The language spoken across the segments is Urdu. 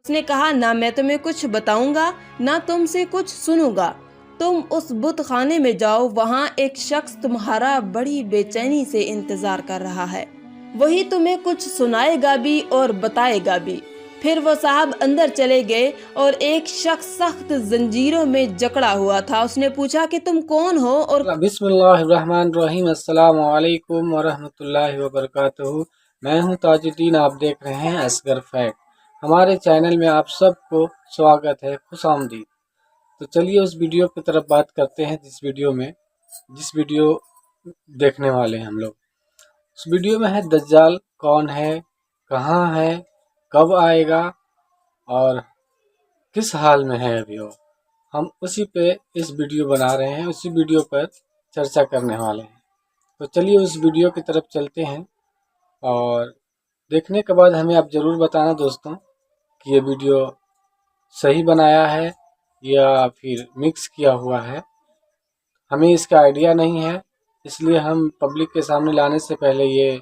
اس نے کہا نہ میں تمہیں کچھ بتاؤں گا نہ تم سے کچھ سنوں گا، تم اس بت خانے میں جاؤ، وہاں ایک شخص تمہارا بڑی بے چینی سے انتظار کر رہا ہے، وہی تمہیں کچھ سنائے گا بھی اور بتائے گا بھی۔ پھر وہ صاحب اندر چلے گئے اور ایک شخص سخت زنجیروں میں جکڑا ہوا تھا۔ اس نے پوچھا کہ تم کون ہو اور بسم اللہ الرحمن الرحیم۔ السلام علیکم ورحمۃ اللہ وبرکاتہ۔ میں ہوں تاج الدین، آپ دیکھ رہے ہیں اصغر فیکٹ۔ ہمارے چینل میں آپ سب کو سواگت ہے، خوش آمدید۔ تو چلیے اس ویڈیو کی طرف بات کرتے ہیں جس ویڈیو دیکھنے والے ہیں ہم لوگ۔ اس ویڈیو میں ہے دجال کون ہے، کہاں ہے، کب آئے گا اور کس حال میں ہے ابھی وہ۔ ہم اسی پہ اس ویڈیو بنا رہے ہیں، اسی ویڈیو پر چرچا کرنے والے ہیں۔ تو چلیے اس ویڈیو کی طرف چلتے ہیں، اور دیکھنے کے بعد ہمیں آپ ضرور بتانا دوستوں کہ یہ ویڈیو صحیح بنایا ہے یا پھر مکس کیا ہوا ہے۔ ہمیں اس کا آئیڈیا نہیں ہے، اس لیے ہم پبلک کے سامنے لانے سے پہلے یہ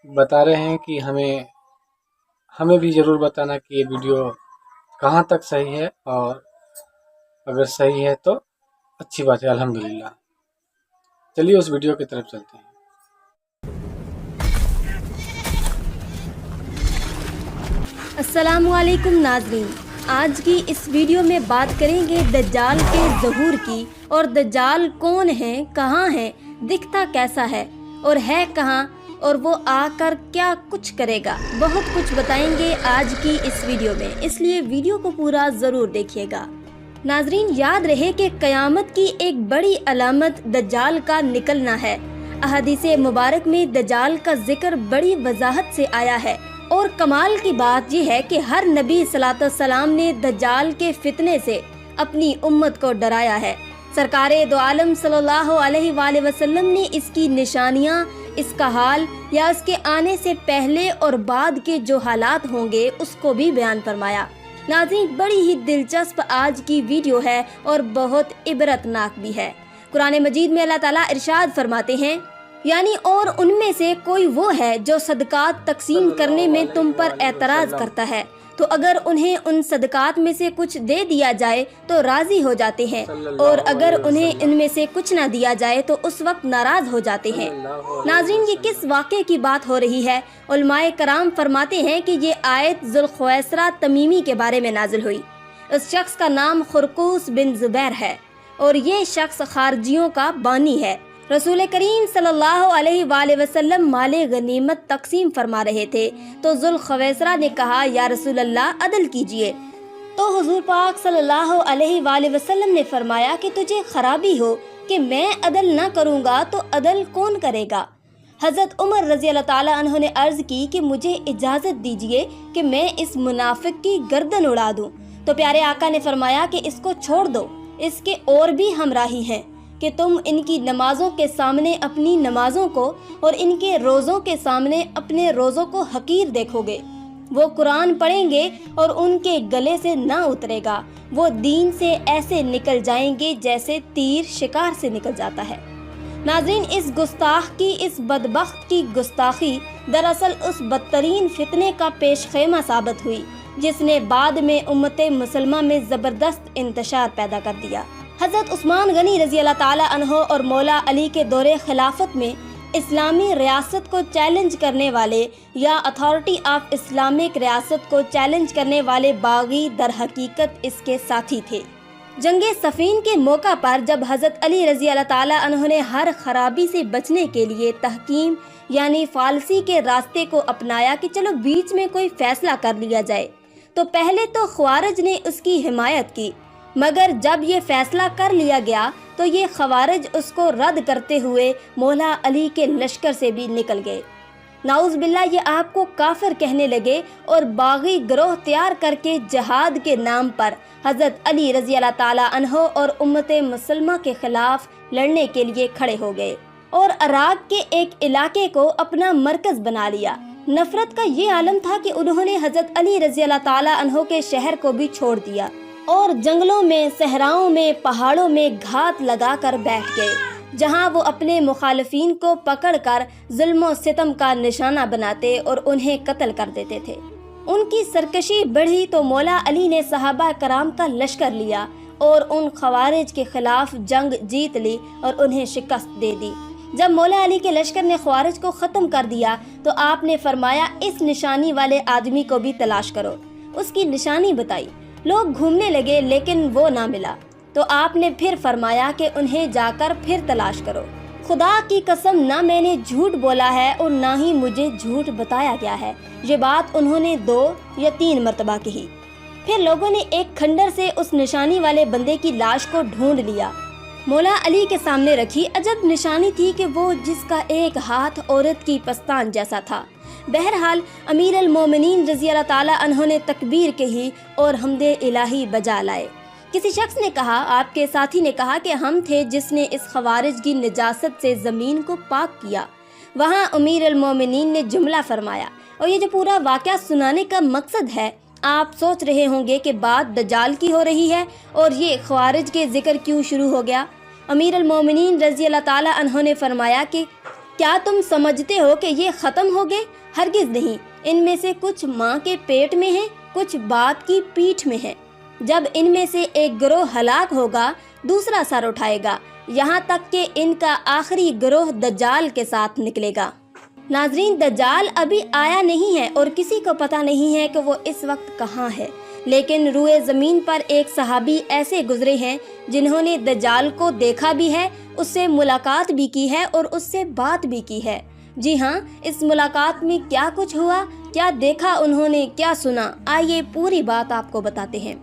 بتا رہے ہیں کہ ہمیں بھی ضرور بتانا کہ یہ ویڈیو کہاں تک صحیح ہے، اور اگر صحیح ہے تو اچھی بات ہے، الحمدللہ۔ چلیے اس ویڈیو کی طرف چلتے ہیں۔ السلام علیکم ناظرین، آج کی اس ویڈیو میں بات کریں گے دجال کے ظہور کی، اور دجال کون ہے، کہاں ہے، دکھتا کیسا ہے اور ہے کہاں، اور وہ آ کر کیا کچھ کرے گا۔ بہت کچھ بتائیں گے آج کی اس ویڈیو میں، اس لیے ویڈیو کو پورا ضرور دیکھیے گا۔ ناظرین، یاد رہے کہ قیامت کی ایک بڑی علامت دجال کا نکلنا ہے۔ احادیث مبارک میں دجال کا ذکر بڑی وضاحت سے آیا ہے، اور کمال کی بات یہ ہے کہ ہر نبی صلی اللہ علیہ وسلم نے دجال کے فتنے سے اپنی امت کو ڈرایا ہے۔ سرکار دو عالم صلی اللہ علیہ وآلہ وسلم نے اس کی نشانیاں، اس کا حال یا اس کے آنے سے پہلے اور بعد کے جو حالات ہوں گے اس کو بھی بیان فرمایا۔ ناظرین، بڑی ہی دلچسپ آج کی ویڈیو ہے اور بہت عبرتناک بھی ہے۔ قرآن مجید میں اللہ تعالیٰ ارشاد فرماتے ہیں، یعنی اور ان میں سے کوئی وہ ہے جو صدقات تقسیم کرنے میں تم پر اعتراض کرتا ہے، تو اگر انہیں ان صدقات میں سے کچھ دے دیا جائے تو راضی ہو جاتے ہیں، اور اگر انہیں ان میں سے کچھ نہ دیا جائے تو اس وقت ناراض ہو جاتے ہیں۔ ناظرین، یہ کس واقعے کی بات ہو رہی ہے؟ علماء کرام فرماتے ہیں کہ یہ آیت ذوالخویسرہ تمیمی کے بارے میں نازل ہوئی۔ اس شخص کا نام خرقوس بن زبیر ہے، اور یہ شخص خارجیوں کا بانی ہے۔ رسول کریم صلی اللہ علیہ وآلہ وسلم مال غنیمت تقسیم فرما رہے تھے تو ذوالخویسرہ نے کہا، یا رسول اللہ عدل کیجئے۔ تو حضور پاک صلی اللہ علیہ وآلہ وسلم نے فرمایا کہ تجھے خرابی ہو کہ میں عدل نہ کروں گا تو عدل کون کرے گا؟ حضرت عمر رضی اللہ تعالیٰ عنہ نے عرض کی کہ مجھے اجازت دیجئے کہ میں اس منافق کی گردن اڑا دوں۔ تو پیارے آقا نے فرمایا کہ اس کو چھوڑ دو، اس کے اور بھی ہمراہی ہیں کہ تم ان کی نمازوں کے سامنے اپنی نمازوں کو اور ان کے روزوں کے سامنے اپنے روزوں کو حقیر دیکھو گے۔ وہ قرآن پڑھیں گے اور ان کے گلے سے نہ اترے گا، وہ دین سے ایسے نکل جائیں گے جیسے تیر شکار سے نکل جاتا ہے۔ ناظرین، اس گستاخ کی، اس بدبخت کی گستاخی دراصل اس بدترین فتنے کا پیش خیمہ ثابت ہوئی جس نے بعد میں امت مسلمہ میں زبردست انتشار پیدا کر دیا۔ حضرت عثمان غنی رضی اللہ تعالیٰ عنہ اور مولا علی کے دور خلافت میں اسلامی ریاست کو چیلنج کرنے والے یا اتھارٹی آف اسلامک ریاست کو چیلنج کرنے والے باغی در حقیقت اس کے ساتھی تھے۔ جنگ صفین کے موقع پر جب حضرت علی رضی اللہ تعالیٰ عنہ نے ہر خرابی سے بچنے کے لیے تحکیم یعنی فالسی کے راستے کو اپنایا کہ چلو بیچ میں کوئی فیصلہ کر لیا جائے، تو پہلے تو خوارج نے اس کی حمایت کی، مگر جب یہ فیصلہ کر لیا گیا تو یہ خوارج اس کو رد کرتے ہوئے مولا علی کے لشکر سے بھی نکل گئے۔ نعوذ باللہ، یہ آپ کو کافر کہنے لگے اور باغی گروہ تیار کر کے جہاد کے نام پر حضرت علی رضی اللہ تعالیٰ عنہ اور امت مسلمہ کے خلاف لڑنے کے لیے کھڑے ہو گئے اور عراق کے ایک علاقے کو اپنا مرکز بنا لیا۔ نفرت کا یہ عالم تھا کہ انہوں نے حضرت علی رضی اللہ تعالیٰ عنہ کے شہر کو بھی چھوڑ دیا اور جنگلوں میں، صحراؤں میں، پہاڑوں میں گھات لگا کر بیٹھ گئے، جہاں وہ اپنے مخالفین کو پکڑ کر ظلم و ستم کا نشانہ بناتے اور انہیں قتل کر دیتے تھے۔ ان کی سرکشی بڑھی تو مولا علی نے صحابہ کرام کا لشکر لیا اور ان خوارج کے خلاف جنگ جیت لی اور انہیں شکست دے دی۔ جب مولا علی کے لشکر نے خوارج کو ختم کر دیا تو آپ نے فرمایا اس نشانی والے آدمی کو بھی تلاش کرو۔ اس کی نشانی بتائی، لوگ گھومنے لگے لیکن وہ نہ ملا، تو آپ نے پھر فرمایا کہ انہیں جا کر پھر تلاش کرو۔ خدا کی قسم نہ میں نے جھوٹ بولا ہے اور نہ ہی مجھے جھوٹ بتایا گیا ہے۔ یہ بات انہوں نے 2 یا 3 مرتبہ کہی۔ پھر لوگوں نے ایک کھنڈر سے اس نشانی والے بندے کی لاش کو ڈھونڈ لیا، مولا علی کے سامنے رکھی۔ عجب نشانی تھی کہ وہ جس کا ایک ہاتھ عورت کی پستان جیسا تھا۔ بہرحال امیر المومنین رضی اللہ تعالیٰ عنہ نے تکبیر کہی اور حمد الہی بجا لائے۔ کسی شخص نے کہا، آپ کے ساتھی نے کہا کہ ہم تھے جس نے اس خوارج کی نجاست سے زمین کو پاک کیا۔ وہاں امیر المومنین نے جملہ فرمایا، اور یہ جو پورا واقعہ سنانے کا مقصد ہے، آپ سوچ رہے ہوں گے کہ بات دجال کی ہو رہی ہے اور یہ خوارج کے ذکر کیوں شروع ہو گیا۔ امیر المومنین رضی اللہ تعالیٰ عنہ نے فرمایا کہ کیا تم سمجھتے ہو کہ یہ ختم ہو گئے؟ ہرگز نہیں، ان میں سے کچھ ماں کے پیٹ میں ہیں، کچھ باپ کی پیٹھ میں ہیں۔ جب ان میں سے ایک گروہ ہلاک ہوگا، دوسرا سر اٹھائے گا، یہاں تک کہ ان کا آخری گروہ دجال کے ساتھ نکلے گا۔ ناظرین، دجال ابھی آیا نہیں ہے اور کسی کو پتہ نہیں ہے کہ وہ اس وقت کہاں ہے، لیکن روئے زمین پر ایک صحابی ایسے گزرے ہیں جنہوں نے دجال کو دیکھا بھی ہے، اس سے ملاقات بھی کی ہے اور اس سے بات بھی کی ہے۔ جی ہاں، اس ملاقات میں کیا کچھ ہوا، کیا دیکھا انہوں نے، کیا سنا، آئیے پوری بات آپ کو بتاتے ہیں۔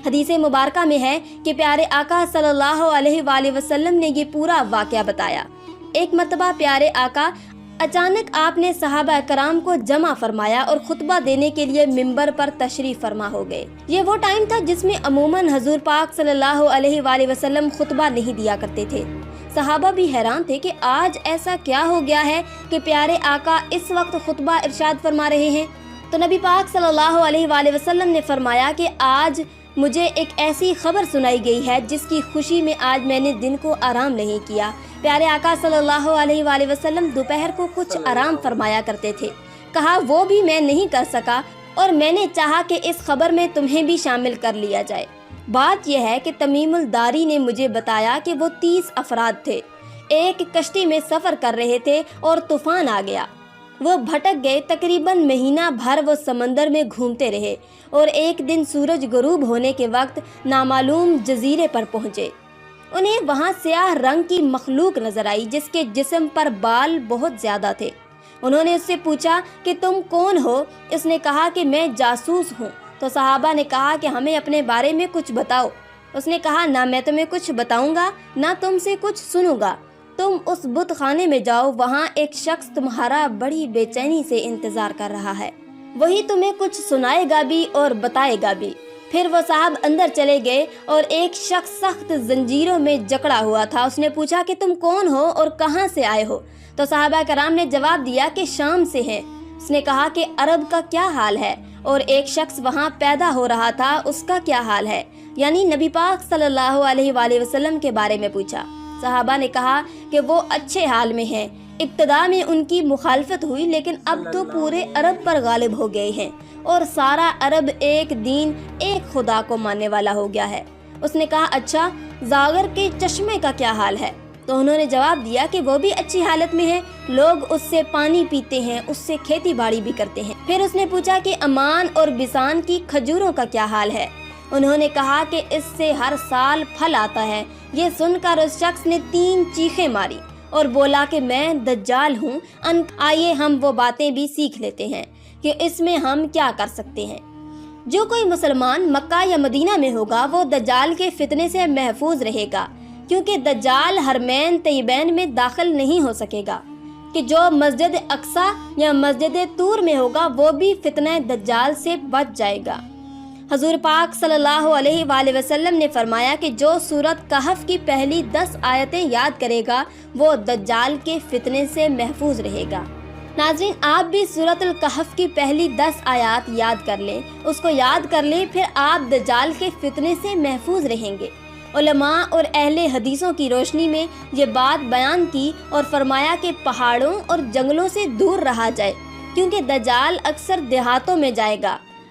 حدیث مبارکہ میں ہے کہ پیارے آقا صلی اللہ علیہ وآلہ وسلم نے یہ پورا واقعہ بتایا۔ ایک مرتبہ پیارے آقا اچانک آپ نے صحابہ کرام کو جمع فرمایا اور خطبہ دینے کے لیے منبر پر تشریف فرما ہو گئے۔ یہ وہ ٹائم تھا جس میں عموماً حضور پاک صلی اللہ علیہ وآلہ وسلم خطبہ نہیں دیا کرتے تھے۔ صحابہ بھی حیران تھے کہ آج ایسا کیا ہو گیا ہے کہ پیارے آقا اس وقت خطبہ ارشاد فرما رہے ہیں۔ تو نبی پاک صلی اللہ علیہ وآلہ وسلم نے فرمایا کہ آج مجھے ایک ایسی خبر سنائی گئی ہے جس کی خوشی میں آج میں نے دن کو آرام نہیں کیا۔ پیارے آقا صلی اللہ علیہ وآلہ وسلم دوپہر کو کچھ آرام فرمایا کرتے تھے، کہا وہ بھی میں نہیں کر سکا اور میں نے چاہا کہ اس خبر میں تمہیں بھی شامل کر لیا جائے۔ بات یہ ہے کہ تمیم الداری نے مجھے بتایا کہ وہ 30 افراد تھے، ایک کشتی میں سفر کر رہے تھے اور طوفان آ گیا، وہ بھٹک گئے۔ تقریباً مہینہ بھر وہ سمندر میں گھومتے رہے اور ایک دن سورج غروب ہونے کے وقت نامعلوم جزیرے پر پہنچے۔ انہیں وہاں سیاہ رنگ کی مخلوق نظر آئی جس کے جسم پر بال بہت زیادہ تھے۔ انہوں نے اس سے پوچھا کہ تم کون ہو؟ اس نے کہا کہ میں جاسوس ہوں۔ تو صحابہ نے کہا کہ ہمیں اپنے بارے میں کچھ بتاؤ۔ اس نے کہا نہ میں تمہیں کچھ بتاؤں گا نہ تم سے کچھ سنوں گا، تم اس بت خانے میں جاؤ، وہاں ایک شخص تمہارا بڑی بے چینی سے انتظار کر رہا ہے، وہی تمہیں کچھ سنائے گا بھی اور بتائے گا بھی۔ پھر وہ صاحب اندر چلے گئے اور ایک شخص سخت زنجیروں میں جکڑا ہوا تھا۔ اس نے پوچھا کہ تم کون ہو اور کہاں سے آئے ہو؟ تو صحابہ کرام نے جواب دیا کہ شام سے ہیں۔ اس نے کہا کہ عرب کا کیا حال ہے؟ اور ایک شخص وہاں پیدا ہو رہا تھا، اس کا کیا حال ہے؟ یعنی نبی پاک صلی اللہ علیہ وآلہ وسلم کے بارے میں پوچھا۔ صحابہ نے کہا کہ وہ اچھے حال میں ہیں۔ ابتدا میں ان کی مخالفت ہوئی لیکن اب تو پورے عرب پر غالب ہو گئے ہیں اور سارا عرب ایک دین ایک خدا کو ماننے والا ہو گیا ہے۔ اس نے کہا اچھا زاغر کے چشمے کا کیا حال ہے؟ تو انہوں نے جواب دیا کہ وہ بھی اچھی حالت میں ہے، لوگ اس سے پانی پیتے ہیں، اس سے کھیتی باڑی بھی کرتے ہیں۔ پھر اس نے پوچھا کہ امان اور بسان کی کھجوروں کا کیا حال ہے؟ انہوں نے کہا کہ اس سے ہر سال پھل آتا ہے۔ یہ سن کر اس شخص نے 3 چیخیں ماری اور بولا کہ میں دجال ہوں۔ آئیے ہم وہ باتیں بھی سیکھ لیتے ہیں کہ اس میں ہم کیا کر سکتے ہیں۔ جو کوئی مسلمان مکہ یا مدینہ میں ہوگا وہ دجال کے فتنے سے محفوظ رہے گا، کیونکہ دجال حرمین طیبین میں داخل نہیں ہو سکے گا۔ کہ جو مسجد اقصی یا مسجد طور میں ہوگا وہ بھی فتنہ دجال سے بچ جائے گا۔ حضور پاک صلی اللہ علیہ وآلہ وسلم نے فرمایا کہ جو سورت کہف کی پہلی 10 آیتیں یاد کرے گا وہ دجال کے فتنے سے محفوظ رہے گا۔ ناظرین آپ بھی سورت الکہف کی پہلی 10 آیات یاد کر لیں، اس کو یاد کر لیں، پھر آپ دجال کے فتنے سے محفوظ رہیں گے۔ علماء اور اہل حدیثوں کی روشنی میں یہ بات بیان کی اور فرمایا کہ پہاڑوں اور جنگلوں سے دور رہا جائے، کیونکہ دجال اکثر دیہاتوں میں جائے گا،